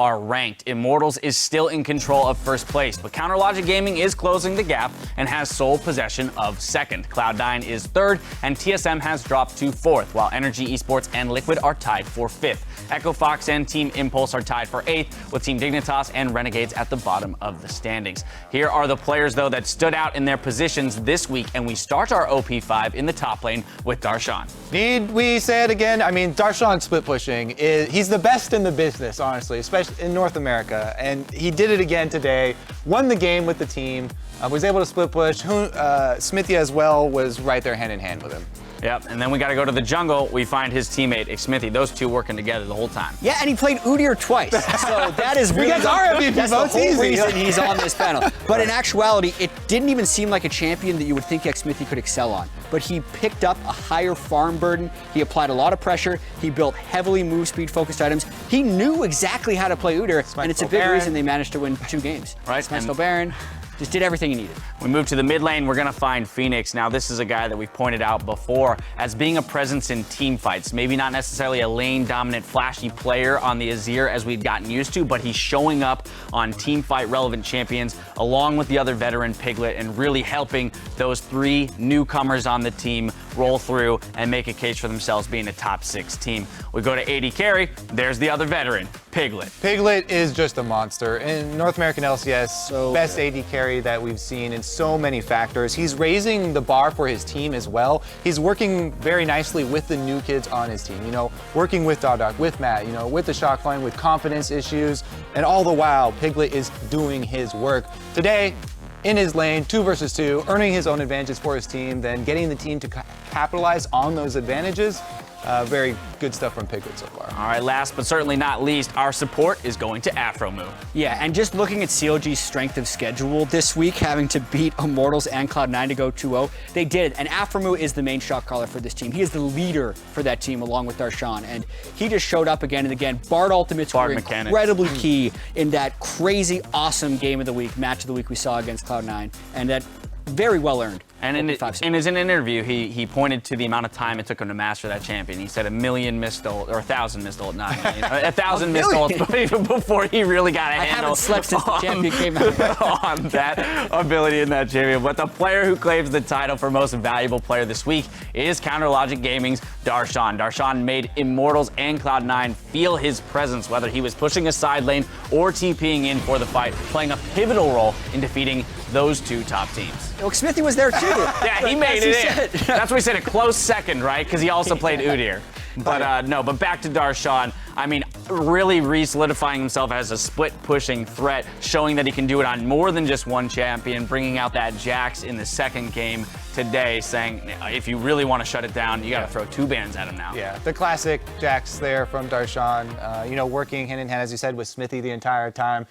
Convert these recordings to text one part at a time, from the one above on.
are ranked. Immortals is still in control of first place, but Counterlogic Gaming is closing the gap and has sole possession of second. Cloud9 is third, and TSM has dropped to fourth, while Energy Esports and Liquid are tied for fifth. Echo Fox and Team Impulse are tied for eighth, with Team Dignitas and Renegades at the bottom of the standings. Here are the players, though, that stood out in their positions this week, and we start our OP5 in the top lane with Darshan. Need we say it again? I mean, Darshan split pushing, he's the best in the business, honestly, especially in North America, and he did it again today, won the game with the team, was able to split push. Smithy as well was right there hand in hand with him. Yep, and then we got to go to the jungle. We find his teammate, Smithy. Those two working together the whole time. Yeah, and he played Udyr twice. So that is really that's the whole reason he's on this panel. But in actuality, it didn't even seem like a champion that you would think Smithy could excel on. But he picked up a higher farm burden. He applied a lot of pressure. He built heavily move speed focused items. He knew exactly how to play Udyr, and it's a big reason they managed to win 2 games. Right. Smite Baron. Just did everything he needed. We move to the mid lane. We're going to find Phoenix. Now, this is a guy that we've pointed out before as being a presence in team fights. Maybe not necessarily a lane-dominant, flashy player on the Azir as we'd gotten used to, but he's showing up on team fight-relevant champions along with the other veteran Piglet and really helping those 3 newcomers on the team roll through and make a case for themselves being a top 6 team. We go to AD carry. There's the other veteran, Piglet. Piglet is just a monster. In North American LCS, best AD carry that we've seen in so many factors. He's raising the bar for his team as well. He's working very nicely with the new kids on his team, working with Dog, with Matt, with the shot line, with confidence issues, and all the while, Piglet is doing his work. Today, in his lane, 2 versus 2, earning his own advantages for his team, then getting the team to capitalize on those advantages. Very good stuff from Piglet so far. All right, last but certainly not least, our support is going to Afromoo. Yeah, and just looking at COG's strength of schedule this week, having to beat Immortals and Cloud9 to go 2-0, they did. And Afromoo is the main shot caller for this team. He is the leader for that team along with Darshan, and he just showed up again and again. Bard ultimates were incredibly key in that crazy, awesome game of the week, match of the week we saw against Cloud9, and that very well earned. And in his interview, he pointed to the amount of time it took him to master that champion. He said 1,000,000 missed ult, or 1,000 missed ult, not 1,000 missed ults, even before he really got a handle. I haven't slept since the champion came out. On that ability in that champion. But the player who claims the title for most valuable player this week is Counterlogic Gaming's Darshan. Darshan made Immortals and Cloud9 feel his presence, whether he was pushing a side lane or TPing in for the fight, playing a pivotal role in defeating those 2 top teams. Look, Smithy was there too. Yeah, he made it in. That's why we said a close second, right? Because he also played Udyr. But no, but back to Darshan. I mean, really re-solidifying himself as a split-pushing threat, showing that he can do it on more than just one champion, bringing out that Jax in the second game today, saying if you really want to shut it down, you got to throw 2 bans at him now. Yeah, the classic Jax there from Darshan, working hand in hand, as you said, with Smithy the entire time.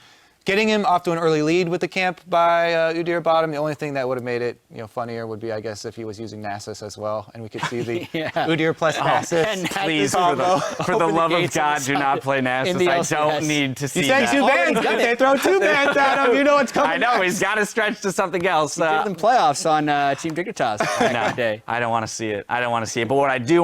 Getting him off to an early lead with the camp by Udyr bottom. The only thing that would have made it funnier would be, I guess, if he was using Nasus as well, and we could see the Udyr plus Nasus. Please, for the love of God, do not play Nasus. I don't need to see that. You said 2 bans. They throw 2 bans at him. You know what's coming. I know, he's got to stretch to something else. He did in playoffs on Team Dignitas. No, I don't want to see it. I don't want to see it. But what I do